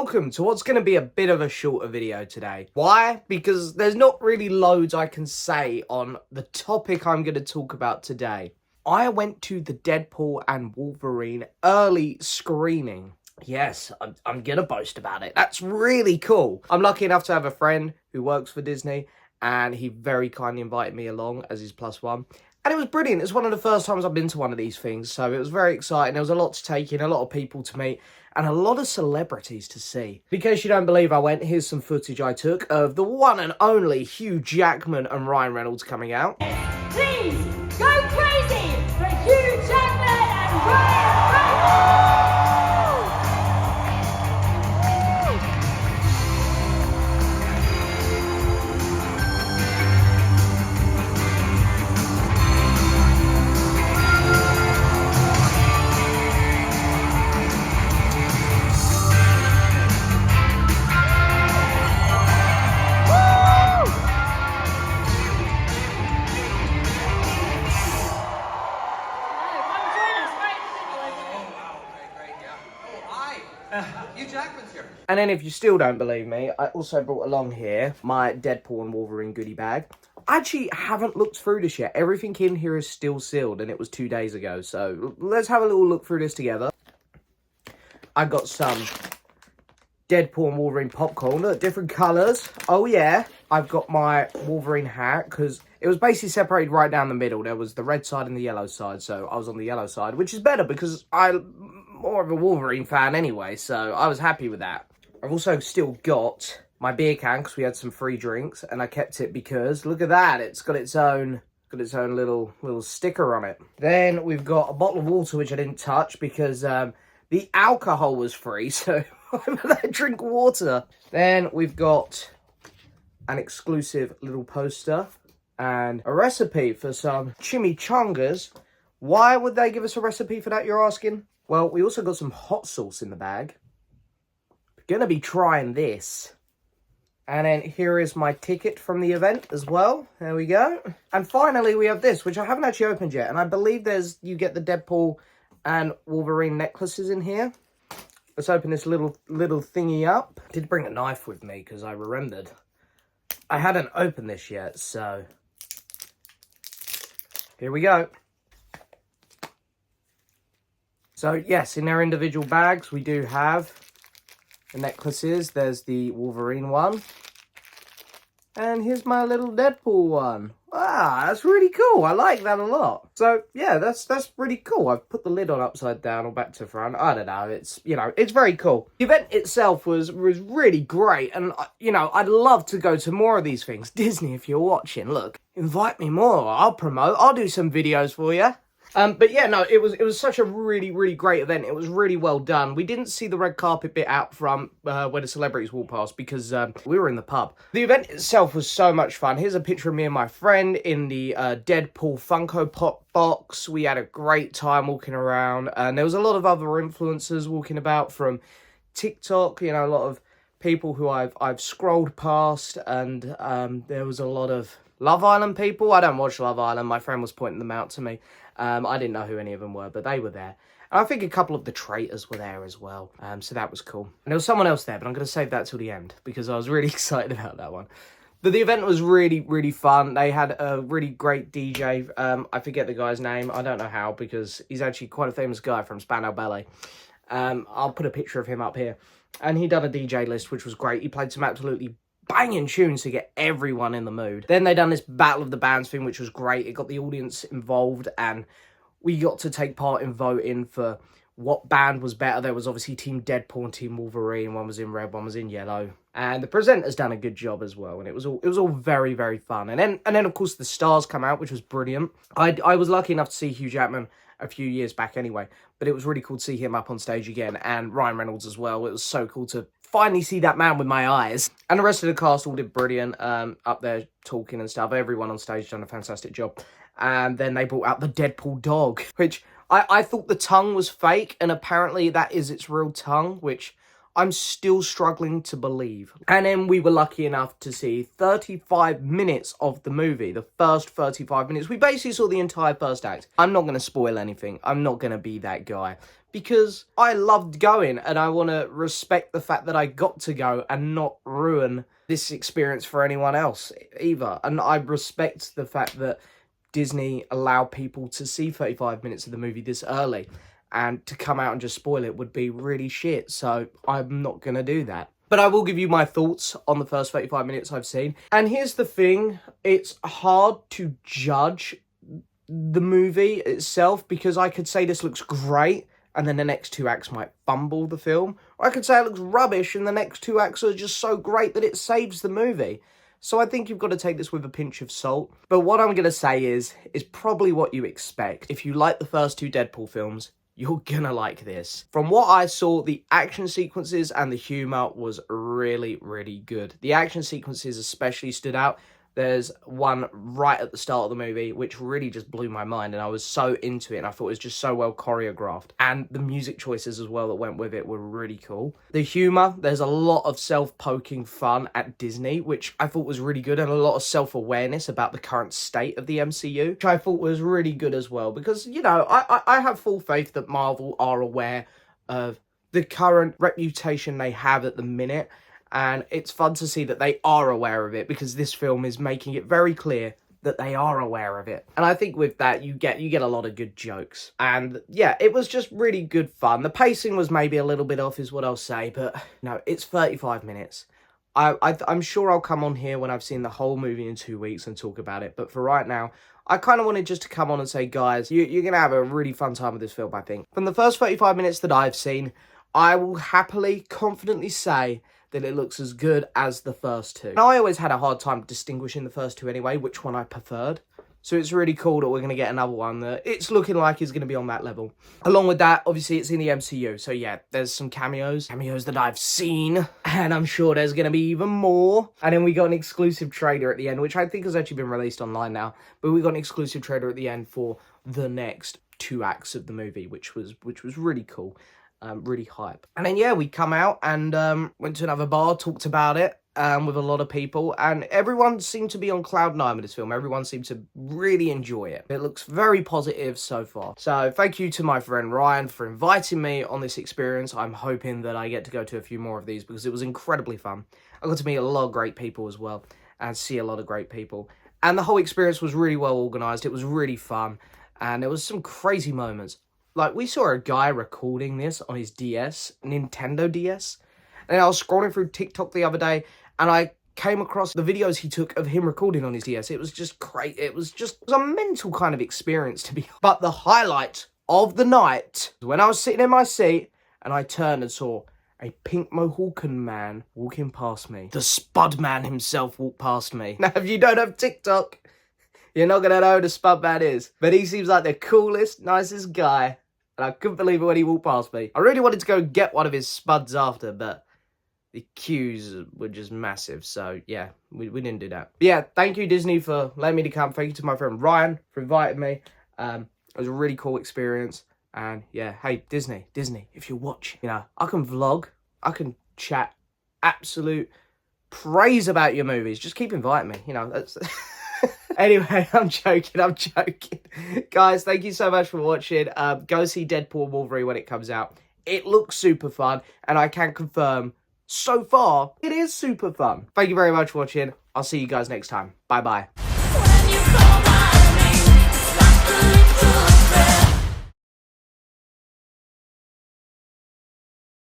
welcome to what's going to be a bit of a shorter video today. Why? Because there's not really loads I can say on the topic I'm going to talk about today. I went to the Deadpool and Wolverine early screening. Yes, I'm going to boast about it. That's really cool. I'm lucky enough to have a friend who works for Disney, and he very kindly invited me along as his +1. And it was brilliant. It's one of the first times I've been to one of these things, so it was very exciting. There was a lot to take in, a lot of people to meet, and a lot of celebrities to see. In case you don't believe I went, here's some footage I took of the one and only Hugh Jackman and Ryan Reynolds coming out. Please, go crazy for Hugh Jackman and Ryan Reynolds! Hugh Jackman's here. And then if you still don't believe me, I also brought along here my Deadpool and Wolverine goodie bag. I actually haven't looked through this yet. Everything in here is still sealed, and it was 2 days ago. So let's have a little look through this together. I got some Deadpool and Wolverine popcorn. Look, different colours. Oh yeah, I've got my Wolverine hat, because it was basically separated right down the middle. There was the red side and the yellow side, so I was on the yellow side, which is better because I'm more of a Wolverine fan anyway, so I was happy with that. I've also still got my beer can, because we had some free drinks, and I kept it because, look at that, it's got its own little sticker on it. Then we've got a bottle of water, which I didn't touch because the alcohol was free, so why would I drink water? Then we've got an exclusive little poster and a recipe for some chimichangas. Why would they give us a recipe for that, you're asking? Well, we also got some hot sauce in the bag. Gonna be trying this. And then here is my ticket from the event as well. There we go. And finally, we have this, which I haven't actually opened yet. And I believe you get the Deadpool and Wolverine necklaces in here. Let's open this little thingy up. I did bring a knife with me because I remembered I hadn't opened this yet, so here we go. So yes, in their individual bags, we do have the necklaces. There's the Wolverine one. And here's my little Deadpool one. Ah, that's really cool. I like that a lot. So yeah, that's pretty cool. I've put the lid on upside down or back to front. I don't know. It's, it's very cool. The event itself was really great. And, I'd love to go to more of these things. Disney, if you're watching, look, invite me more. I'll promote. I'll do some videos for you. But yeah, no, it was such a really great event. It was really well done. We didn't see the red carpet bit out front where the celebrities walked past because we were in the pub. The event itself was so much fun. Here's a picture of me and my friend in the Deadpool Funko Pop box. We had a great time walking around, and there was a lot of other influencers walking about from TikTok. A lot of people who I've scrolled past, and there was a lot of Love Island people. I don't watch Love Island. My friend was pointing them out to me. I didn't know who any of them were, but they were there. And I think a couple of the traitors were there as well. So that was cool. And there was someone else there, but I'm going to save that till the end because I was really excited about that one. But the event was really fun. They had a really great DJ. I forget the guy's name. I don't know how because he's actually quite a famous guy from Spandau Ballet. I'll put a picture of him up here. And he done a DJ list, which was great. He played some absolutely banging tunes to get everyone in the mood. Then they done this Battle of the Bands thing, which was great. It got the audience involved, and we got to take part in voting for what band was better. There was obviously Team Deadpool and Team Wolverine. One was in red, one was in yellow. And the presenters done a good job as well, and it was all very fun. And then of course the stars come out, which was brilliant. I was lucky enough to see Hugh Jackman a few years back anyway, but it was really cool to see him up on stage again, and Ryan Reynolds as well. It was so cool to finally see that man with my eyes. And the rest of the cast all did brilliant, up there talking and stuff. Everyone on stage done a fantastic job. And then they brought out the Deadpool dog, which I thought the tongue was fake, and apparently that is its real tongue, which I'm still struggling to believe. And then we were lucky enough to see 35 minutes of the movie, the first 35 minutes. We basically saw the entire first act. I'm not going to spoil anything. I'm not going to be that guy. Because I loved going, and I want to respect the fact that I got to go and not ruin this experience for anyone else either. And I respect the fact that Disney allow people to see 35 minutes of the movie this early, and to come out and just spoil it would be really shit, so I'm not going to do that. But I will give you my thoughts on the first 35 minutes I've seen. And here's the thing, it's hard to judge the movie itself, because I could say this looks great, and then the next 2 acts might fumble the film. Or I could say it looks rubbish, and the next 2 acts are just so great that it saves the movie. So I think you've got to take this with a pinch of salt. But what I'm going to say is probably what you expect. If you like the first 2 Deadpool films, you're gonna like this. From what I saw, the action sequences and the humour was really, really good. The action sequences especially stood out. There's one right at the start of the movie which really just blew my mind, and I was so into it, and I thought it was just so well choreographed. And the music choices as well that went with it were really cool. The humour, there's a lot of self-poking fun at Disney, which I thought was really good, and a lot of self-awareness about the current state of the MCU, which I thought was really good as well. Because, you know, I have full faith that Marvel are aware of the current reputation they have at the minute. And it's fun to see that they are aware of it, because this film is making it very clear that they are aware of it. And I think with that, you get a lot of good jokes. And yeah, it was just really good fun. The pacing was maybe a little bit off is what I'll say, but no, it's 35 minutes. I'm sure I'll come on here when I've seen the whole movie in 2 weeks and talk about it. But for right now, I kind of wanted just to come on and say, guys, you're going to have a really fun time with this film, I think. From the first 35 minutes that I've seen, I will happily, confidently say that it looks as good as the first 2. And I always had a hard time distinguishing the first 2 anyway, which one I preferred. So it's really cool that we're going to get another one that it's looking like is going to be on that level. Along with that, obviously it's in the MCU. So yeah, there's some cameos that I've seen, and I'm sure there's going to be even more. And then we got an exclusive trailer at the end, which I think has actually been released online now. But we got an exclusive trailer at the end for the next 2 acts of the movie, which was really cool. Really hype. And then yeah, we come out and went to another bar, talked about it with a lot of people, and everyone seemed to be on cloud 9 with this film. Everyone seemed to really enjoy it. It looks very positive so far. So thank you to my friend Ryan for inviting me on this experience. I'm hoping that I get to go to a few more of these, because it was incredibly fun. I got to meet a lot of great people as well, and see a lot of great people. And the whole experience was really well organised. It was really fun, and there was some crazy moments. Like, we saw a guy recording this on his DS, Nintendo DS. And I was scrolling through TikTok the other day, and I came across the videos he took of him recording on his DS. It was just great. It was a mental kind of experience to be. But the highlight of the night was when I was sitting in my seat, and I turned and saw a pink Mohawken man walking past me. The Spud Man himself walked past me. Now, if you don't have TikTok, you're not going to know who the Spud Man is. But he seems like the coolest, nicest guy. And I couldn't believe it when he walked past me. I really wanted to go get one of his spuds after, but the queues were just massive. So, yeah, we didn't do that. But yeah, thank you, Disney, for letting me to come. Thank you to my friend Ryan for inviting me. It was a really cool experience. And, yeah, hey, Disney, if you're watching, you know, I can vlog. I can chat absolute praise about your movies. Just keep inviting me, you know, that's... Anyway, I'm joking. Guys, thank you so much for watching. Go see Deadpool Wolverine when it comes out. It looks super fun, and I can confirm, so far, it is super fun. Thank you very much for watching. I'll see you guys next time. Bye-bye.